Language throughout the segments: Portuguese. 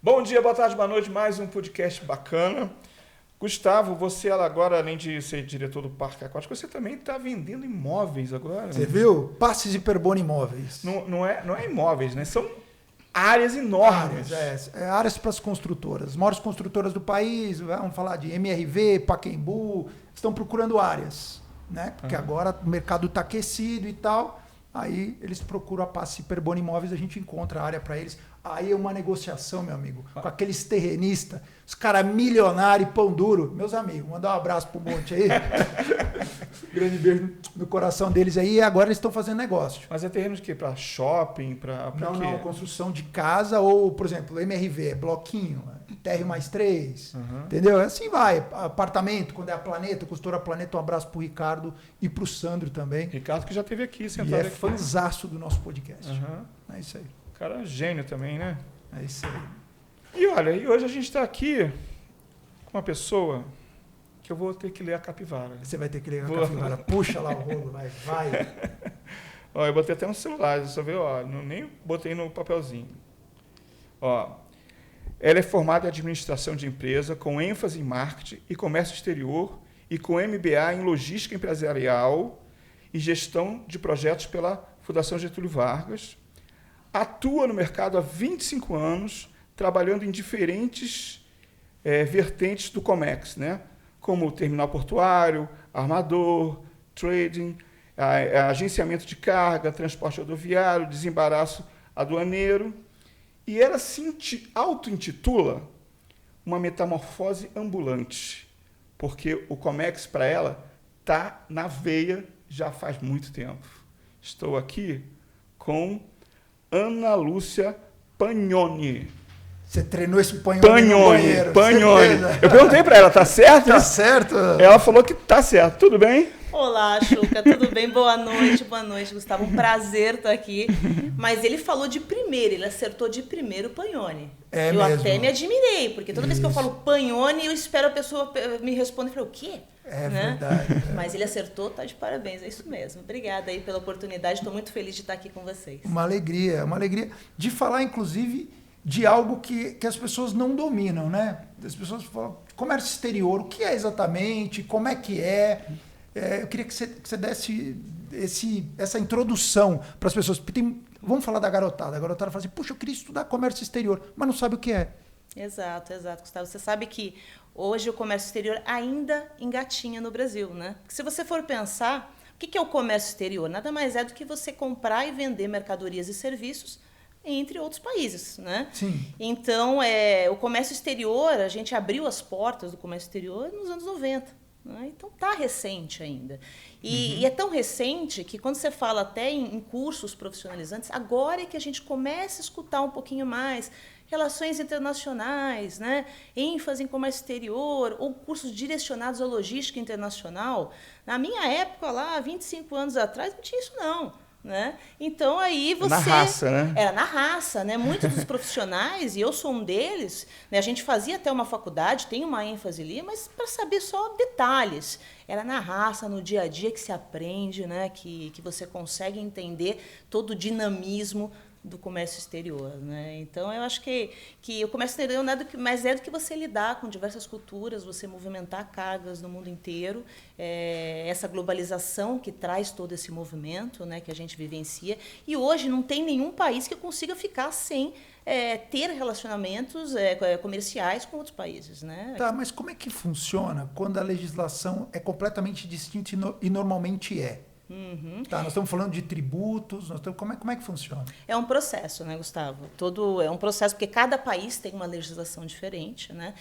Bom dia, boa tarde, boa noite, mais um podcast bacana. Gustavo, você agora, além de ser diretor do Parque Aquático, você também está vendendo imóveis agora. Você viu? Passes Hiperbona Imóveis. Não é imóveis, né? São áreas enormes. Áreas para as construtoras. As maiores construtoras do país, vamos falar de MRV, Pacaembu, estão procurando áreas, né? Porque agora o mercado está aquecido e tal. Aí eles procuram a Passe Hiperbona Imóveis, a gente encontra a área para eles. Aí é uma negociação, meu amigo, com aqueles terrenistas, os caras milionários, pão duro. Meus amigos, mandar um abraço pro monte aí. Grande beijo no coração deles aí. E agora eles estão fazendo negócio. Mas é terreno de quê? Para shopping? Para quê? Não, construção de casa ou, por exemplo, MRV, bloquinho, térreo mais 3, entendeu? Assim vai. Apartamento, quando é a Planeta, costura Planeta, um abraço pro Ricardo e pro Sandro também. Ricardo que já esteve aqui, sentado e é aqui. fanzaço do nosso podcast. É isso aí. Cara, gênio também, né? É isso aí. E olha, hoje a gente está aqui com uma pessoa que eu vou ter que ler a capivara. Você vai ter que ler a capivara. Puxa lá o rolo, vai. Ó, eu botei até no celular, só viu, ó, nem botei no papelzinho. Ó, ela é formada em administração de empresa, com ênfase em marketing e comércio exterior e com MBA em logística empresarial e gestão de projetos pela Fundação Getúlio Vargas. Atua no mercado há 25 anos, trabalhando em diferentes vertentes do Comex, né? Como terminal portuário, armador, trading, agenciamento de carga, transporte rodoviário, desembaraço aduaneiro. E ela se auto-intitula uma metamorfose ambulante, porque o Comex, para ela, está na veia já faz muito tempo. Estou aqui com Ana Lúcia Pagnoni. Você treinou esse Pagnoni no banheiro? Pagnoni. Eu perguntei para ela, tá certo? Tá certo. Ela falou que tá certo. Tudo bem? Olá, Chuca, tudo bem? Boa noite, Gustavo. Um prazer estar aqui. Mas ele falou de primeiro, ele acertou de primeiro o Pagnoni. Eu mesmo. até me admirei, porque toda vez que eu falo Pagnoni, eu espero a pessoa me responder e falar, o quê? Verdade. Mas ele acertou, tá de parabéns, é isso mesmo. Obrigada aí pela oportunidade, estou muito feliz de estar aqui com vocês. Uma alegria de falar, inclusive, de algo que as pessoas não dominam, né? As pessoas falam, comércio exterior, o que é exatamente, como é que é? Eu queria que você desse essa introdução para as pessoas. Vamos falar da garotada. A garotada fala assim, puxa, eu queria estudar comércio exterior, mas não sabe o que é. Exato, Gustavo. Você sabe que hoje o comércio exterior ainda engatinha no Brasil, né? Porque se você for pensar, o que é o comércio exterior? Nada mais é do que você comprar e vender mercadorias e serviços entre outros países, né? Sim. Então, o comércio exterior, a gente abriu as portas do comércio exterior nos anos 90. Né? Então, está recente ainda. E é tão recente que, quando você fala até em cursos profissionalizantes, agora é que a gente começa a escutar um pouquinho mais relações internacionais, né? ênfase em comércio exterior, ou cursos direcionados à logística internacional. Na minha época, lá, 25 anos atrás, não tinha isso, não. Né? Então aí você... Na raça, né? Era na raça, né? Muitos dos profissionais, e eu sou um deles, né? A gente fazia até uma faculdade, tem uma ênfase ali, mas para saber só detalhes. Era na raça, no dia a dia que se aprende, né? Que você consegue entender todo o dinamismo do comércio exterior, né? Então, eu acho que o comércio exterior nada mais é do que você lidar com diversas culturas, você movimentar cargas no mundo inteiro, essa globalização que traz todo esse movimento, né, que a gente vivencia. E hoje não tem nenhum país que consiga ficar sem ter relacionamentos comerciais com outros países, né? Tá, mas como é que funciona quando a legislação é completamente distinta e normalmente é? Tá, nós estamos falando de tributos, como é que funciona? É um processo, né, Gustavo? É um processo, porque cada país tem uma legislação diferente, né?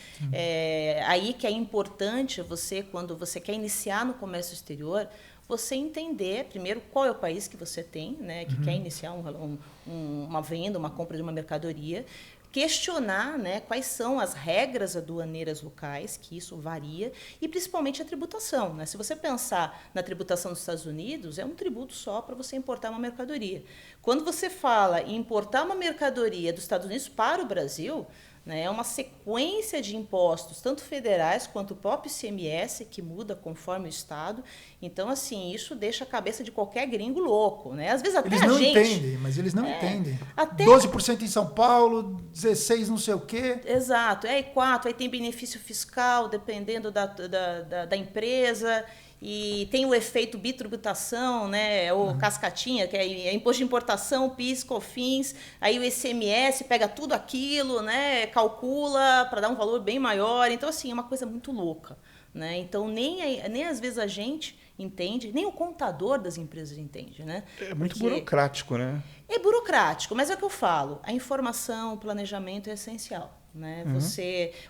Aí que é importante você, quando você quer iniciar no comércio exterior, você entender, primeiro, qual é o país que você tem, né, que quer iniciar uma venda, uma compra de uma mercadoria, questionar, né, quais são as regras aduaneiras locais, que isso varia, e principalmente a tributação. Né? Se você pensar na tributação dos Estados Unidos, é um tributo só para você importar uma mercadoria. Quando você fala em importar uma mercadoria dos Estados Unidos para o Brasil, né? É uma sequência de impostos, tanto federais quanto o próprio ICMS, que muda conforme o estado. Então, assim, isso deixa a cabeça de qualquer gringo louco, né? Às vezes até eles a não gente... entendem, mas eles não entendem. Até... 12% em São Paulo, 16% não sei o quê. Exato, e 4%, aí tem benefício fiscal, dependendo da empresa... E tem o efeito bitributação, né? Ou cascatinha, que é imposto de importação, PIS, COFINS, aí o ICMS pega tudo aquilo, né? Calcula para dar um valor bem maior. Então, assim, é uma coisa muito louca, né? Então, nem às vezes a gente entende, nem o contador das empresas entende, né? É muito burocrático, né? É burocrático, mas é o que eu falo, a informação, o planejamento é essencial. Né?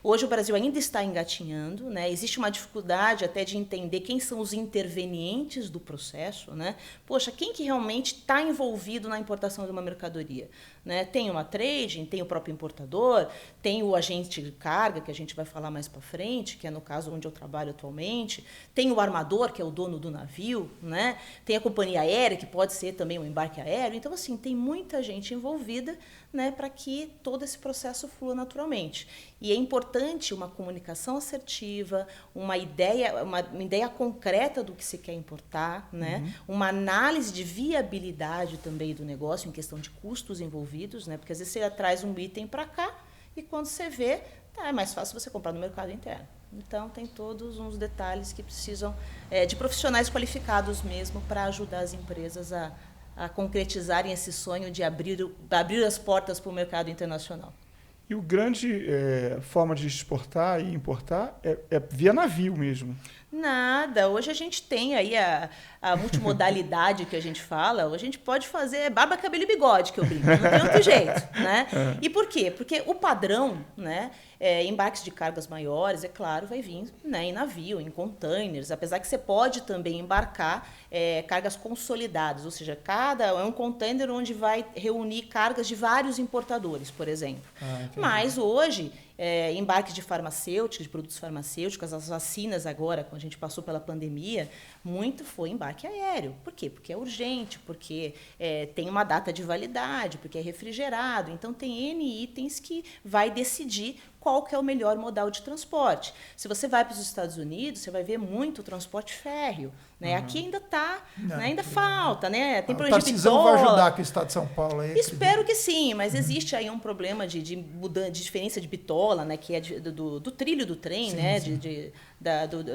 Hoje o Brasil ainda está engatinhando, né? Existe uma dificuldade até de entender quem são os intervenientes do processo, né? Poxa, quem que realmente está envolvido na importação de uma mercadoria? Né? Tem uma trading, tem o próprio importador, tem o agente de carga, que a gente vai falar mais para frente, que é no caso onde eu trabalho atualmente, tem o armador, que é o dono do navio, né? Tem a companhia aérea, que pode ser também um embarque aéreo. Então, assim, tem muita gente envolvida, né, para que todo esse processo flua naturalmente. E é importante uma comunicação assertiva, uma ideia concreta do que se quer importar, né? Uma análise de viabilidade também do negócio, em questão de custos envolvidos, né? Porque às vezes você traz um item para cá e quando você vê, é mais fácil você comprar no mercado interno. Então, tem todos uns detalhes que precisam de profissionais qualificados mesmo para ajudar as empresas a concretizarem esse sonho de abrir as portas para o mercado internacional. E o grande forma de exportar e importar é via navio mesmo. Nada. Hoje a gente tem aí a multimodalidade que a gente fala. Hoje a gente pode fazer barba, cabelo e bigode, que eu brinco. Não tem outro jeito, né? E por quê? Porque o padrão, né? Embarques de cargas maiores, é claro, vai vir, né, em navio, em containers, apesar que você pode também embarcar cargas consolidadas, ou seja, é um container onde vai reunir cargas de vários importadores, por exemplo. Mas hoje, embarques de farmacêuticos, de produtos farmacêuticos, as vacinas agora, quando a gente passou pela pandemia, muito foi embarque aéreo. Por quê? Porque é urgente, porque tem uma data de validade, porque é refrigerado. Então, tem N itens que vai decidir qual que é o melhor modal de transporte. Se você vai para os Estados Unidos, você vai ver muito transporte férreo. Né? Aqui ainda está, né? Ainda falta, né? Tem problema de bitola. Vai ajudar aqui o Estado de São Paulo aí. Espero que sim, mas existe aí um problema de diferença de bitola, né? Que é do trilho do trem, sim, né? Sim.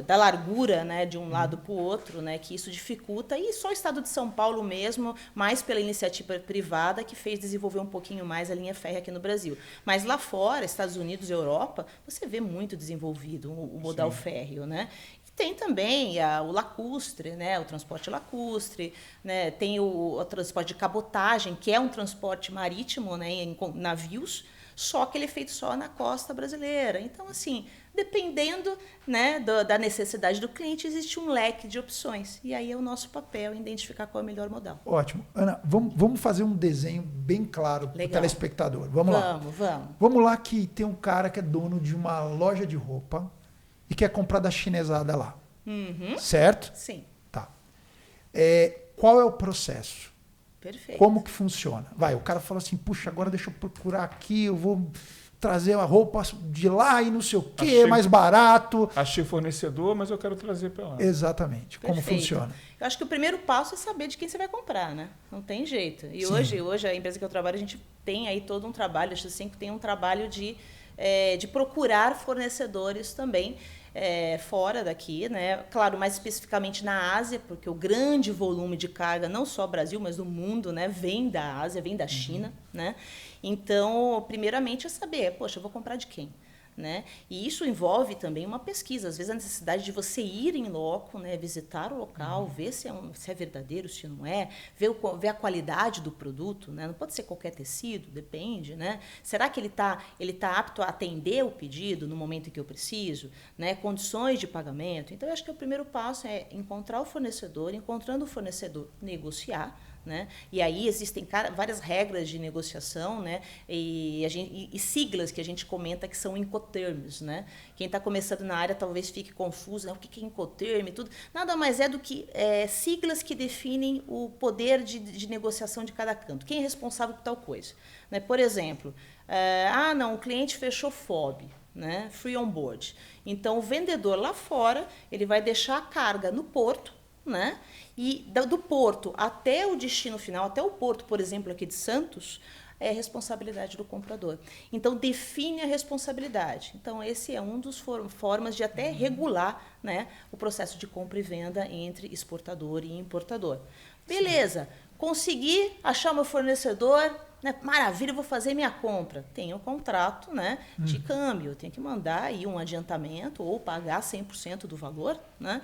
Da largura, né? De um lado para o outro, né? Que isso dificulta. E só o Estado de São Paulo mesmo, mais pela iniciativa privada, que fez desenvolver um pouquinho mais a linha férrea aqui no Brasil. Mas lá fora, Estados Unidos e Europa, você vê muito desenvolvido o modal sim. férreo, né? Tem também o lacustre, né? O transporte lacustre, né? Tem o transporte de cabotagem, que é um transporte marítimo, né? Em navios, só que ele é feito só na costa brasileira. Então, assim, dependendo, né, da necessidade do cliente, existe um leque de opções. E aí é o nosso papel identificar qual é o melhor modal. Ótimo. Ana, vamos fazer um desenho bem claro para o telespectador. Vamos lá. Vamos lá que tem um cara que é dono de uma loja de roupa e quer comprar da chinesada lá. Certo? Sim. Tá. Qual é o processo? Perfeito. Como que funciona? O cara fala assim, puxa, agora deixa eu procurar aqui, eu vou trazer uma roupa de lá e não sei o quê, é mais barato. Achei fornecedor, mas eu quero trazer para lá. Exatamente. Perfeito. Como funciona? Eu acho que o primeiro passo é saber de quem você vai comprar, né? Não tem jeito. E hoje a empresa que eu trabalho, a gente tem aí todo um trabalho, a gente tem um trabalho de procurar fornecedores também, fora daqui, né? Claro, mais especificamente na Ásia, porque o grande volume de carga, não só Brasil, mas do mundo, né, vem da Ásia, vem da China, né? Então, primeiramente é saber, poxa, eu vou comprar de quem? Né? E isso envolve também uma pesquisa, às vezes a necessidade de você ir em loco, né? Visitar o local, ver se é verdadeiro, se não é, ver a qualidade do produto, né? Não pode ser qualquer tecido, depende, né? Será que ele tá apto a atender o pedido no momento em que eu preciso, né? Condições de pagamento. Então, eu acho que o primeiro passo é encontrar o fornecedor, encontrando o fornecedor, negociar, né? E aí existem várias regras de negociação, né? E siglas que a gente comenta que são Incoterms, né? Quem está começando na área talvez fique confuso, né? O que é Incoterm e tudo. Nada mais é do que siglas que definem o poder de negociação de cada canto. Quem é responsável por tal coisa, né? Por exemplo, o cliente fechou FOB, né? Free on board. Então, o vendedor lá fora, ele vai deixar a carga no porto, né? E do porto até o destino final, até o porto, por exemplo, aqui de Santos, é responsabilidade do comprador. Então, define a responsabilidade. Então, esse é um dos formas de até regular, né, o processo de compra e venda entre exportador e importador. Beleza, consegui achar meu fornecedor, né, maravilha, vou fazer minha compra. Tem o contrato, né, de câmbio, eu tenho que mandar aí um adiantamento ou pagar 100% do valor, né,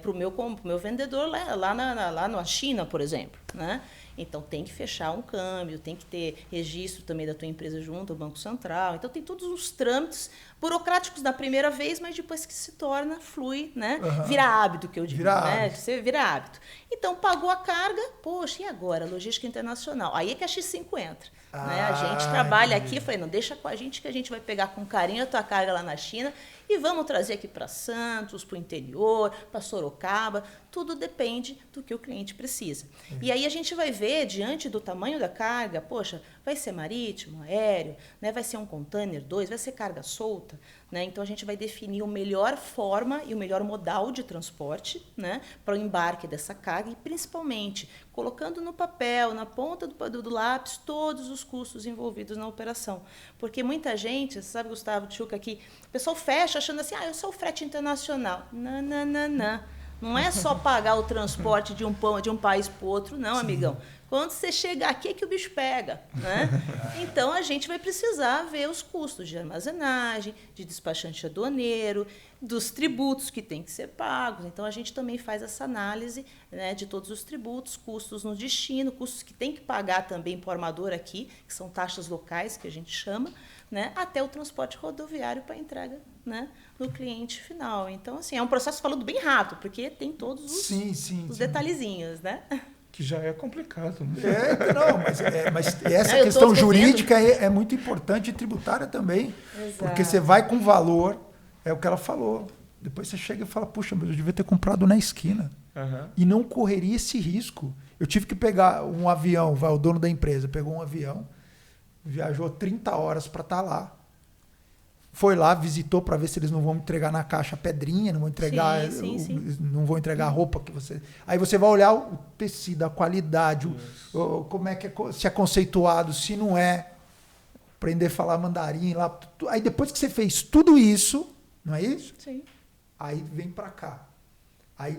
para o meu vendedor lá na China, por exemplo, né? Então, tem que fechar um câmbio, tem que ter registro também da tua empresa junto ao Banco Central. Então, tem todos os trâmites burocráticos da primeira vez, mas depois que se torna, flui, né? Vira hábito, que eu digo, né? Você vira hábito. Então, pagou a carga, poxa, e agora? Logística internacional. Aí é que a X5 entra. Né? A gente trabalha aqui, falei, não, deixa com a gente que a gente vai pegar com carinho a tua carga lá na China e vamos trazer aqui para Santos, para o interior, para Sorocaba. Tudo depende do que o cliente precisa. E aí a gente vai ver, diante do tamanho da carga, poxa, vai ser marítimo, aéreo, né? Vai ser um container 2, vai ser carga solta. Né? Então, a gente vai definir a melhor forma e o melhor modal de transporte, né, para o embarque dessa carga e, principalmente, colocando no papel, na ponta do lápis, todos os custos envolvidos na operação. Porque muita gente, sabe, Gustavo Tchuca, aqui, o pessoal fecha achando assim, eu sou o frete internacional. Não. Não é só pagar o transporte de um país para o outro, não, amigão. Quando você chegar aqui é que o bicho pega, né? Então, a gente vai precisar ver os custos de armazenagem, de despachante aduaneiro, dos tributos que têm que ser pagos. Então, a gente também faz essa análise, né, de todos os tributos, custos no destino, custos que tem que pagar também para o armador aqui, que são taxas locais, que a gente chama, né, até o transporte rodoviário para entrega, né, no cliente final. Então, assim, é um processo falando bem rápido, porque tem todos os detalhezinhos, né? Que já é complicado. Né? Mas essa questão jurídica é muito importante e tributária também. Exato. Porque você vai com valor, é o que ela falou. Depois você chega e fala, puxa, mas eu devia ter comprado na esquina. E não correria esse risco. Eu tive que pegar um avião, o dono da empresa pegou um avião, viajou 30 horas para estar lá. Foi lá, visitou para ver se eles não vão entregar na caixa pedrinha, não vão entregar, não vão entregar a roupa que você. Aí você vai olhar o tecido, a qualidade, como é que se é conceituado, se não é, aprender a falar mandarim lá. Aí depois que você fez tudo isso, não é isso? Sim. Aí vem para cá. Aí,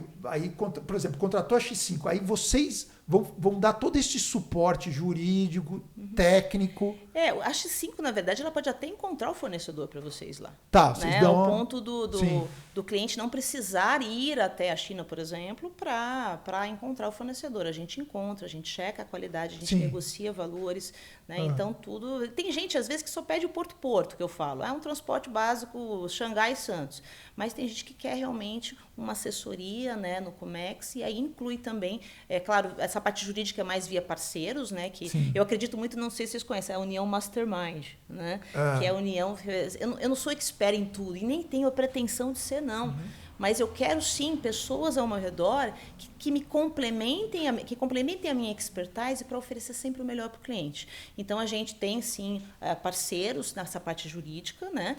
por exemplo, contratou a X5. Aí vocês vão dar todo esse suporte jurídico, técnico. A X5, na verdade, ela pode até encontrar o fornecedor para vocês lá. Tá, vocês dão... Ao ponto do cliente não precisar ir até a China, por exemplo, para encontrar o fornecedor. A gente encontra, a gente checa a qualidade, a gente negocia valores. Né? Então, tudo... Tem gente, às vezes, que só pede o porto-porto, que eu falo. É um transporte básico Xangai e Santos. Mas tem gente que quer realmente uma assessoria, né, no Comex, e aí inclui também, claro, essa parte jurídica é mais via parceiros, né, que eu acredito muito, não sei se vocês conhecem, a União Mastermind, né, que é a união... Eu não sou expert em tudo, e nem tenho a pretensão de ser, não. Mas eu quero, sim, pessoas ao meu redor que me complementem, que complementem a minha expertise para oferecer sempre o melhor para o cliente. Então, a gente tem, sim, parceiros nessa parte jurídica, né?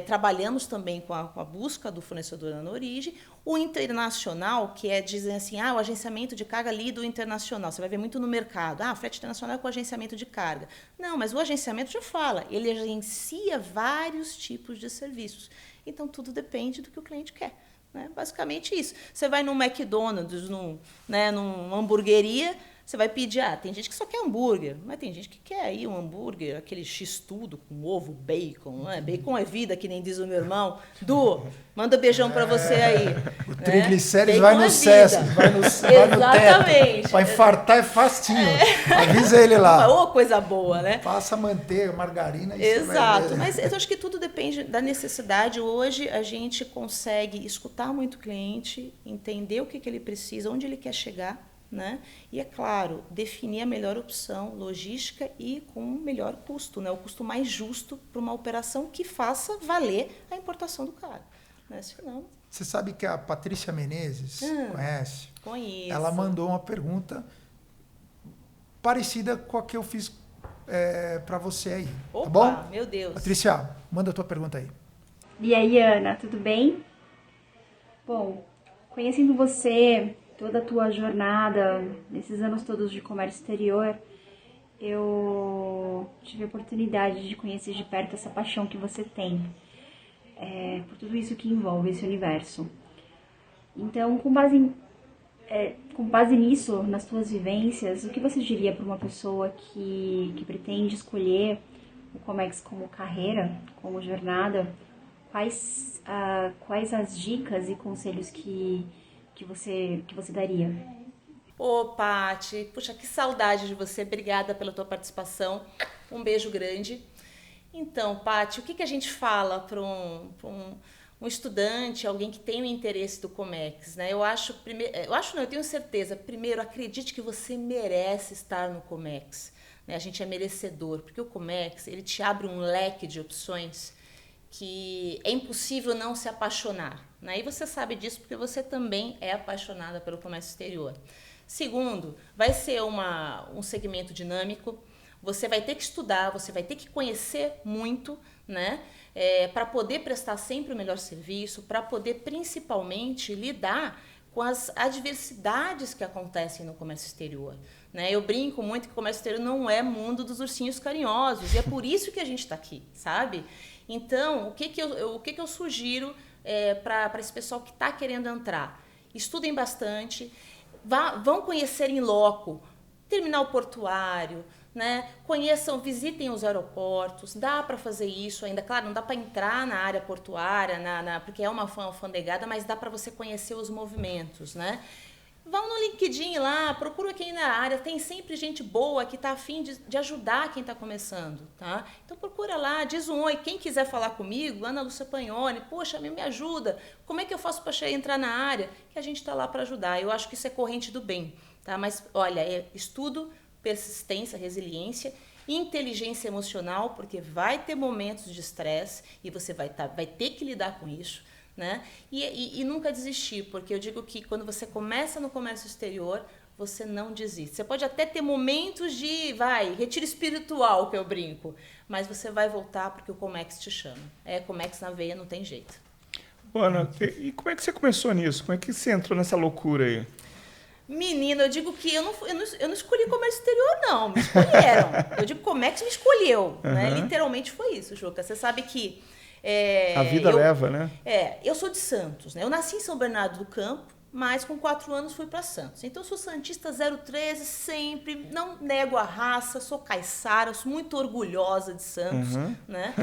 Trabalhamos também com a busca do fornecedor na origem. O internacional, que é dizer assim, o agenciamento de carga lido internacional. Você vai ver muito no mercado. Frete internacional com agenciamento de carga. Não, mas o agenciamento já fala. Ele agencia vários tipos de serviços. Então, tudo depende do que o cliente quer. Né? Basicamente isso. Você vai num McDonald's, numa hamburgueria, você vai pedir, tem gente que só quer hambúrguer, mas tem gente que quer aí um hambúrguer, aquele X-tudo com ovo, bacon, né? Bacon é vida, que nem diz o meu irmão. Du, manda beijão para você aí. O triglicérides vai no César, vai no teto. Para infartar é facinho. Avisa ele lá. Ô, coisa boa, né? Passa manteiga, margarina. E exato, mas eu acho que tudo depende da necessidade. Hoje a gente consegue escutar muito o cliente, entender o que ele precisa, onde ele quer chegar. né? E, é claro, definir a melhor opção logística e com o melhor custo, né? O custo mais justo para uma operação que faça valer a importação do cara. Né? Senão... Você sabe que a Patrícia Menezes, conhece? Conheço. Ela mandou uma pergunta parecida com a que eu fiz para você aí. Opa, tá bom? Meu Deus. Patrícia, manda a tua pergunta aí. E aí, Ana, tudo bem? Bom, conhecendo você, toda a tua jornada, nesses anos todos de comércio exterior, eu tive a oportunidade de conhecer de perto essa paixão que você tem por tudo isso que envolve esse universo. Então, com base nisso, nas tuas vivências, o que você diria para uma pessoa que pretende escolher o Comex como carreira, como jornada? Quais as dicas e conselhos que você daria? Ô, Paty, puxa, que saudade de você. Obrigada pela tua participação. Um beijo grande. Então, Paty, o que a gente fala para um estudante, alguém que tem o interesse do Comex, né? Eu tenho certeza. Primeiro, acredite que você merece estar no Comex, né? A gente é merecedor, porque o Comex, ele te abre um leque de opções que é impossível não se apaixonar, né? E você sabe disso porque você também é apaixonada pelo comércio exterior. Segundo, vai ser um segmento dinâmico. Você vai ter que estudar, você vai ter que conhecer muito, né? Para poder prestar sempre o melhor serviço, para poder principalmente lidar com as adversidades que acontecem no comércio exterior, né? Eu brinco muito que o comércio exterior não é mundo dos ursinhos carinhosos, e é por isso que a gente está aqui, sabe? Então, o que eu sugiro para esse pessoal que está querendo entrar? Estudem bastante, vão conhecer em loco, terminal portuário, né? Visitem os aeroportos, dá para fazer isso ainda. Claro, não dá para entrar na área portuária, porque é uma alfandegada, mas dá para você conhecer os movimentos, né? Vão no LinkedIn lá, procura quem na área, tem sempre gente boa que está a fim de ajudar quem está começando, tá? Então procura lá, diz um oi, quem quiser falar comigo, Ana Lúcia Pagnoni, poxa, me ajuda, como é que eu faço para entrar na área? Que a gente está lá para ajudar, eu acho que isso é corrente do bem, tá? Mas olha, estudo, persistência, resiliência, inteligência emocional, porque vai ter momentos de estresse e você vai ter que lidar com isso, né? E nunca desistir, porque eu digo que quando você começa no comércio exterior, você não desiste. Você pode até ter momentos de, retiro espiritual, que eu brinco, mas você vai voltar porque o Comex te chama. Comex na veia, não tem jeito. Ana, e como é que você começou nisso? Como é que você entrou nessa loucura aí? Menina, eu digo que eu não escolhi comércio exterior, não. Me escolheram. Eu digo que o Comex me escolheu. Né? Literalmente foi isso, Juca. Você sabe que... a vida leva, né? Eu sou de Santos, né? Eu nasci em São Bernardo do Campo, mas com 4 anos fui para Santos. Então, eu sou santista 013 sempre, não nego a raça, sou caiçara, sou muito orgulhosa de Santos, né?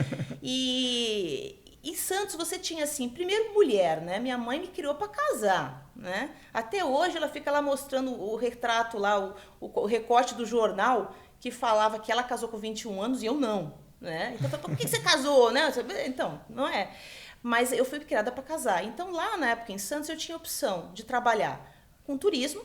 E em Santos você tinha, assim, primeiro mulher, né? Minha mãe me criou para casar, né? Até hoje ela fica lá mostrando o retrato lá, o recorte do jornal que falava que ela casou com 21 anos e eu não, né? Então, por que você casou, né? Então, não é. Mas eu fui criada para casar. Então, lá na época em Santos, eu tinha opção de trabalhar com turismo,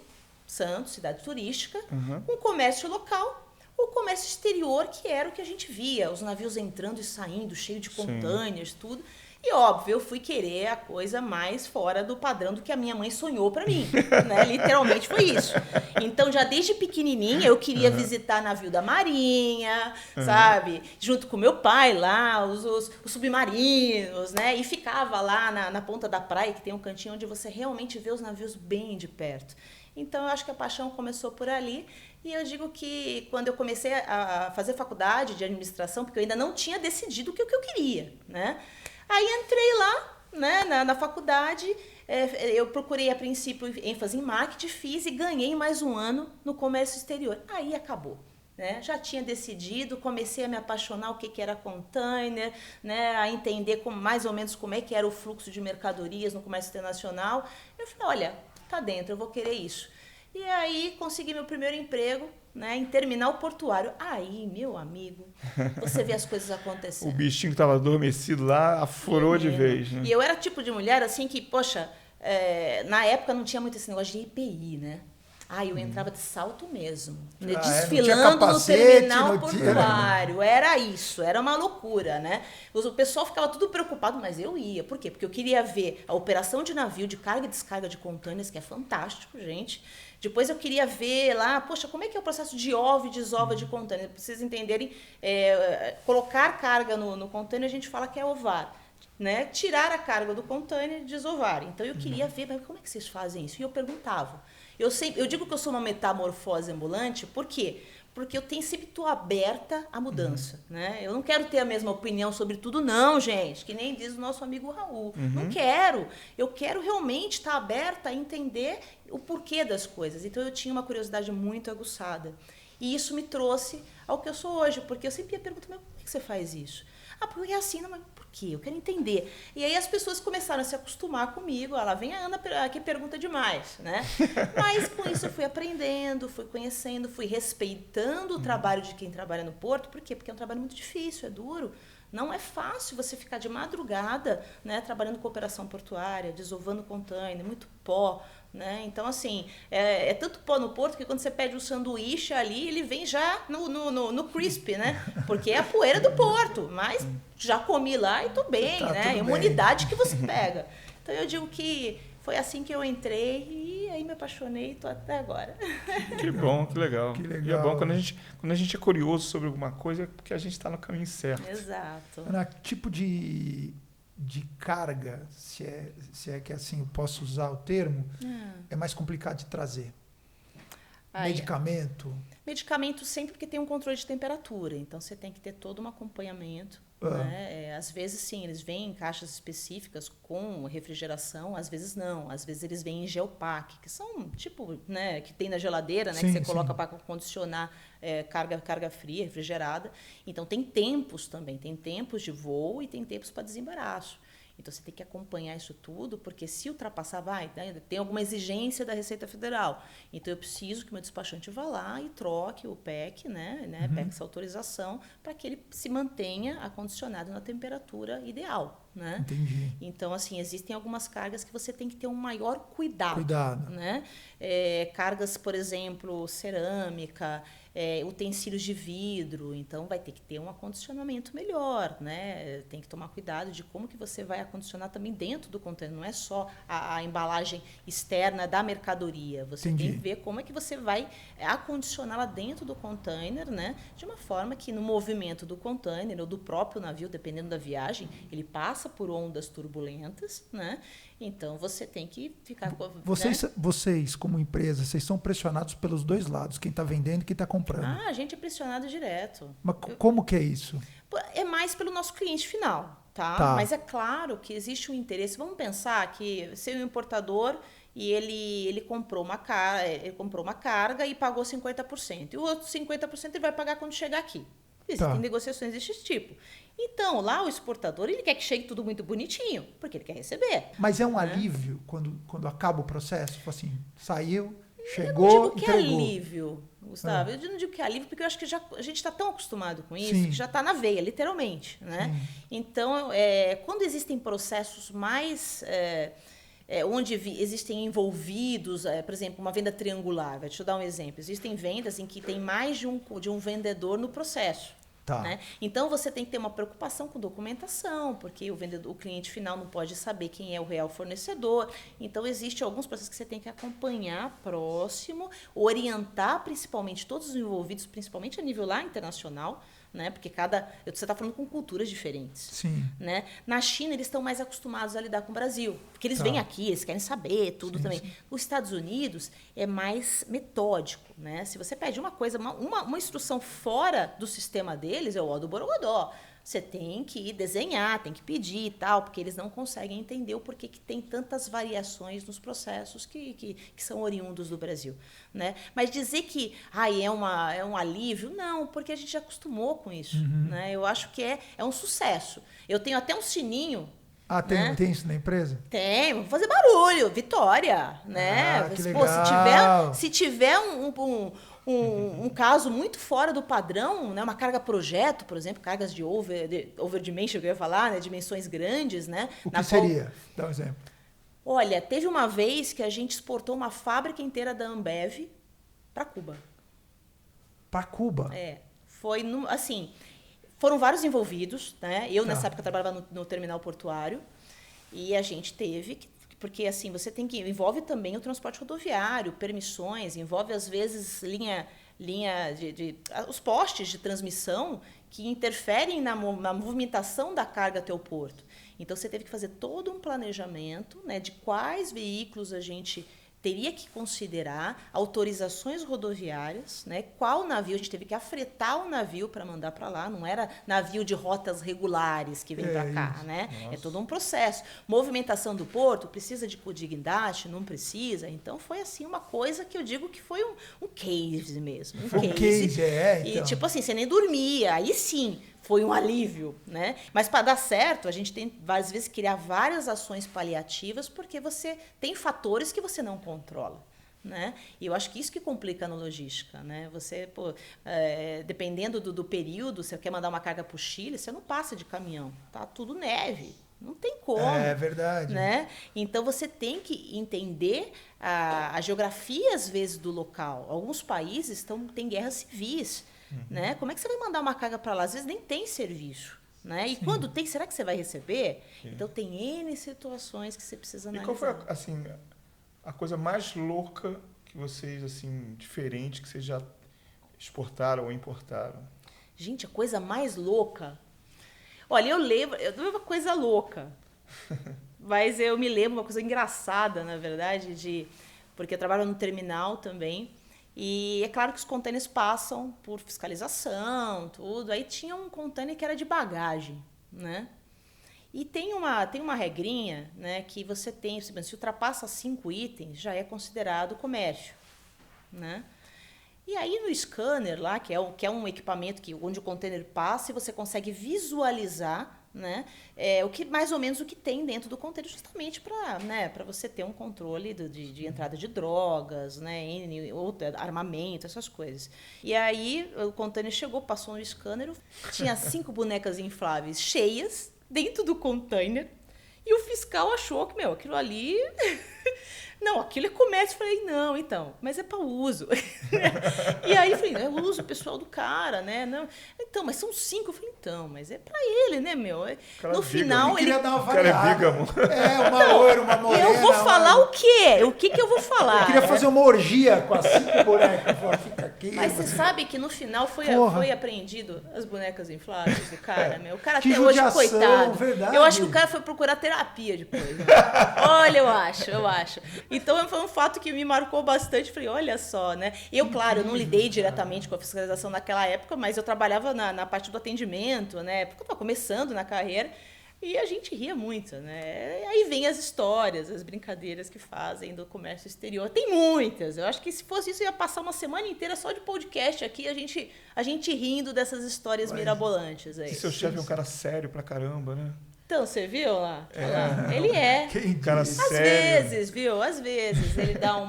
Santos, cidade turística, com comércio local, ou comércio exterior, que era o que a gente via, os navios entrando e saindo, cheio de containers, tudo. E, óbvio, eu fui querer a coisa mais fora do padrão do que a minha mãe sonhou para mim, né? Literalmente foi isso. Então, já desde pequenininha, eu queria visitar navio da Marinha, sabe? Junto com meu pai lá, os submarinos, né? E ficava lá na ponta da praia, que tem um cantinho onde você realmente vê os navios bem de perto. Então, eu acho que a paixão começou por ali. E eu digo que quando eu comecei a fazer faculdade de administração, porque eu ainda não tinha decidido o que eu queria, né? Aí entrei lá, né, na faculdade, eu procurei a princípio ênfase em marketing, fiz e ganhei mais um ano no comércio exterior. Aí acabou. Né? Já tinha decidido, comecei a me apaixonar o que era container, né? A entender mais ou menos como é que era o fluxo de mercadorias no comércio internacional. Eu falei, olha, tá dentro, eu vou querer isso. E aí consegui meu primeiro emprego, né, em terminal portuário. Aí, meu amigo, você vê as coisas acontecendo. O bichinho que estava adormecido lá afurou de vez. Né? E eu era tipo de mulher assim que, poxa, na época não tinha muito esse negócio de EPI, né? Eu entrava de salto mesmo, não tinha desfilando no capacete, terminal não tinha- portuário. Era isso, era uma loucura, né? O pessoal ficava tudo preocupado, mas eu ia. Por quê? Porque eu queria ver a operação de navio de carga e descarga de contêineres, que é fantástico, gente. Depois eu queria ver lá, poxa, como é que é o processo de OV e desova de contêiner? Para vocês entenderem, colocar carga no contêiner, a gente fala que é ovar. Né? Tirar a carga do contêiner e desovar. Então eu queria ver, mas como é que vocês fazem isso? E eu perguntava. Eu digo que eu sou uma metamorfose ambulante, por quê? Porque eu sempre estou aberta à mudança. Né? Eu não quero ter a mesma opinião sobre tudo, não, gente, que nem diz o nosso amigo Raul. Não quero. Eu quero realmente estar aberta a entender o porquê das coisas. Então eu tinha uma curiosidade muito aguçada. E isso me trouxe ao que eu sou hoje, porque eu sempre ia perguntar, mas por que você faz isso? Porque é assim, não, mas por quê? Eu quero entender. E aí as pessoas começaram a se acostumar comigo. Lá vem a Ana que pergunta demais, né? Mas com isso eu fui aprendendo, fui conhecendo, fui respeitando o trabalho de quem trabalha no porto. Por quê? Porque é um trabalho muito difícil, é duro. Não é fácil você ficar de madrugada, né, trabalhando com operação portuária, desovando container, muito pó. Né? Então, assim, é tanto pó no porto que quando você pede um sanduíche ali, ele vem já no crisp, né? Porque é a poeira do porto, mas já comi lá e tô bem, Tá, né? tudo É uma bem. unidade que você pega. Então, eu digo que foi assim que eu entrei e aí me apaixonei e tô até agora. Que bom, que legal. Que E é legal. bom quando a gente é curioso sobre alguma coisa, é porque a gente está no caminho certo. Exato. Ana, que tipo de carga, se é que assim eu posso usar o termo, é mais complicado de trazer? Aí, Medicamento? medicamento sempre porque tem um controle de temperatura, então você tem que ter todo um acompanhamento. Né? Às vezes, sim, eles vêm em caixas específicas com refrigeração, às vezes não. Às vezes eles vêm em Geopack, que são tipo, né, que tem na geladeira, né, Sim, que você sim. coloca para condicionar carga fria, refrigerada. Então, tem tempos também. Tem tempos de voo e tem tempos para desembaraço. Então, você tem que acompanhar isso tudo, porque se ultrapassar, tem alguma exigência da Receita Federal. Então, eu preciso que o meu despachante vá lá e troque o PEC, pegue essa autorização, para que ele se mantenha acondicionado na temperatura ideal. Né? Entendi. Então, assim, existem algumas cargas que você tem que ter um maior cuidado. Né? Cargas, por exemplo, cerâmica, utensílios de vidro, então vai ter que ter um acondicionamento melhor, né? Tem que tomar cuidado de como que você vai acondicionar também dentro do container, não é só a embalagem externa da mercadoria, você Entendi. tem que ver como é que você vai acondicioná-la dentro do container, né? De uma forma que no movimento do container ou do próprio navio, dependendo da viagem, ele passa por ondas turbulentas, né? Então você tem que ficar... Vocês, como empresa, vocês são pressionados pelos dois lados, quem está vendendo e quem está comprando. A gente é pressionado direto. Mas como que é isso? É mais pelo nosso cliente final, tá? Tá. Mas é claro que existe um interesse. Vamos pensar que ser um importador e ele comprou uma carga e pagou 50%. E o outro 50% ele vai pagar quando chegar aqui. Existem negociações desse tipo. Então, lá o exportador, ele quer que chegue tudo muito bonitinho, porque ele quer receber. Mas é um alívio quando acaba o processo? Tipo assim, saiu, chegou, Eu não digo que entregou. é alívio, Gustavo. Eu não digo que é alívio, porque eu acho que a gente está tão acostumado com isso, Sim. que já está na veia, literalmente. Né? Então, quando existem processos mais... onde existem envolvidos, por exemplo, uma venda triangular. Deixa eu dar um exemplo. Existem vendas em que tem mais de um vendedor no processo. Tá. Né? Então, você tem que ter uma preocupação com documentação, porque o cliente final não pode saber quem é o real fornecedor. Então, existem alguns processos que você tem que acompanhar próximo, orientar principalmente todos os envolvidos, principalmente a nível lá internacional, né? Porque você está falando com culturas diferentes. Sim. Né? Na China, eles estão mais acostumados a lidar com o Brasil, porque eles vêm aqui, eles querem saber tudo também. Sim. Os Estados Unidos é mais metódico. Né? Se você pede uma coisa, uma instrução fora do sistema deles, é o ó do borogodó. Você tem que desenhar, tem que pedir e tal, porque eles não conseguem entender o porquê que tem tantas variações nos processos que são oriundos do Brasil. Né? Mas dizer que é um alívio, não, porque a gente já acostumou com isso. Né? Eu acho que é um sucesso. Eu tenho até um sininho. Tem isso na empresa? Tem, vou fazer barulho, vitória, né? Que Pô, legal. se tiver um caso muito fora do padrão, né? Uma carga projeto, por exemplo, cargas de over dimension, que eu ia falar, né? Dimensões grandes, né? O que seria? Dá um exemplo. Olha, teve uma vez que a gente exportou uma fábrica inteira da Ambev para Cuba. Para Cuba? Foi, assim, foram vários envolvidos, né? Eu, nessa época, trabalhava no terminal portuário e a gente teve que, porque assim, envolve também o transporte rodoviário, permissões, envolve às vezes linha os postes de transmissão que interferem na movimentação da carga até o porto. Então você teve que fazer todo um planejamento, né, de quais veículos a gente teria que considerar, autorizações rodoviárias, né? Qual navio, a gente teve que afretar o navio para mandar para lá, não era navio de rotas regulares que vem para cá, né? Nossa. É todo um processo. Movimentação do porto, precisa de guindaste, não precisa. Então foi assim uma coisa que eu digo que foi um case mesmo. Um case, então. E tipo assim, você nem dormia, aí sim. Foi um alívio, né? Mas para dar certo, a gente tem, às vezes, criar várias ações paliativas porque você tem fatores que você não controla, né? E eu acho que isso que complica na logística, né? Você, dependendo do período, você quer mandar uma carga para o Chile, você não passa de caminhão, tá tudo neve. Não tem como. É verdade. Né? Então, você tem que entender a geografia, às vezes, do local. Alguns países têm guerras civis. Né? Como é que você vai mandar uma carga para lá? Às vezes nem tem serviço. Né? E quando tem, será que você vai receber? Sim. Então, tem N situações que você precisa analisar. E qual foi assim, a coisa mais louca que vocês, assim, diferente, que vocês já exportaram ou importaram? Gente, a coisa mais louca... Olha, eu lembro uma coisa louca, mas eu me lembro uma coisa engraçada, na verdade, porque eu trabalho no terminal também, e é claro que os contêineres passam por fiscalização, tudo. Aí tinha um contêiner que era de bagagem, né? E tem uma regrinha, né, que você tem, se ultrapassa 5 itens, já é considerado comércio, né? E aí no scanner lá, que é um equipamento onde o contêiner passa e você consegue visualizar, né, mais ou menos o que tem dentro do contêiner, justamente para você ter um controle de entrada de drogas, né, armamento, essas coisas. E aí o contêiner chegou, passou no scanner, tinha 5 bonecas infláveis cheias dentro do contêiner e o fiscal achou que, aquilo ali... Não, aquilo é comércio. Eu falei, não, então, mas é para uso. E aí eu falei, é uso pessoal do cara, né? Não, então, mas são 5. Eu falei, então, mas é para ele, né, meu? No final, ele queria dar uma variada. Uma morena. Eu vou falar o quê? O que eu vou falar? Eu queria fazer uma orgia com as 5 bonecas. Fica aqui. Mas você sabe que no final foi apreendido as bonecas infláveis do cara, meu. O cara que até hoje, coitado. Verdade. Eu acho que o cara foi procurar terapia depois. Né? Olha, eu acho. Então, foi um fato que me marcou bastante. Falei, olha só, né? Eu não lidei diretamente com a fiscalização naquela época, mas eu trabalhava na parte do atendimento, né? Porque eu estava começando na carreira e a gente ria muito, né? E aí vem as histórias, as brincadeiras que fazem do comércio exterior. Tem muitas. Eu acho que se fosse isso, eu ia passar uma semana inteira só de podcast aqui, a gente rindo dessas histórias mirabolantes aí. E seu chefe é um cara sério pra caramba, né? Então, você viu lá? Ele é. Cara sério. Às vezes ele dá um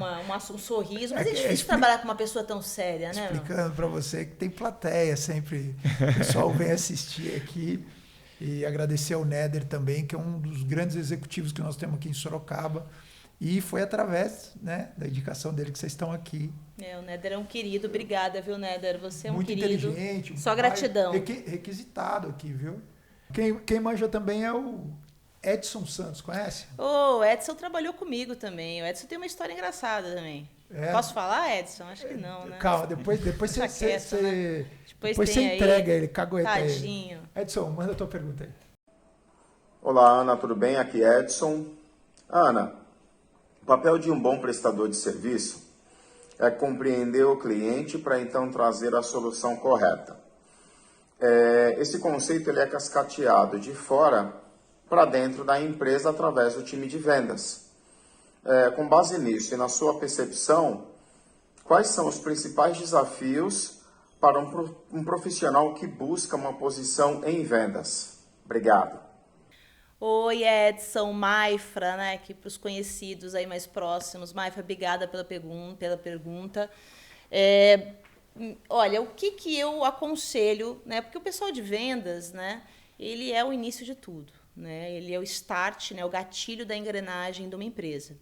sorriso, mas é difícil trabalhar com uma pessoa tão séria, né? Explicando para você que tem plateia sempre. O pessoal vem assistir aqui e agradecer ao Néder também, que é um dos grandes executivos que nós temos aqui em Sorocaba. E foi através, né, da indicação dele que vocês estão aqui. O Néder é um querido. Obrigada, viu, Néder? Você é um muito querido. Muito inteligente. Só gratidão. Requisitado aqui, viu? Quem manja também é o Edson Santos, conhece? O Edson trabalhou comigo também. O Edson tem uma história engraçada também. Posso falar, Edson? Acho que não, né? Calma, depois você entrega ele, cagueta Tadinho. Ele. Edson, manda a tua pergunta aí. Olá, Ana, tudo bem? Aqui é Edson. Ana, o papel de um bom prestador de serviço é compreender o cliente para então trazer a solução correta. Esse conceito ele é cascateado de fora para dentro da empresa através do time de vendas. Com base nisso e na sua percepção, quais são os principais desafios para um profissional que busca uma posição em vendas? Obrigado. Oi, Edson, Maifra, né, aqui para os conhecidos aí mais próximos. Maifra, obrigada pela pergunta. Olha, o que eu aconselho, né? Porque o pessoal de vendas, né? Ele é o início de tudo, né? Ele é o start, né? O gatilho da engrenagem de uma empresa.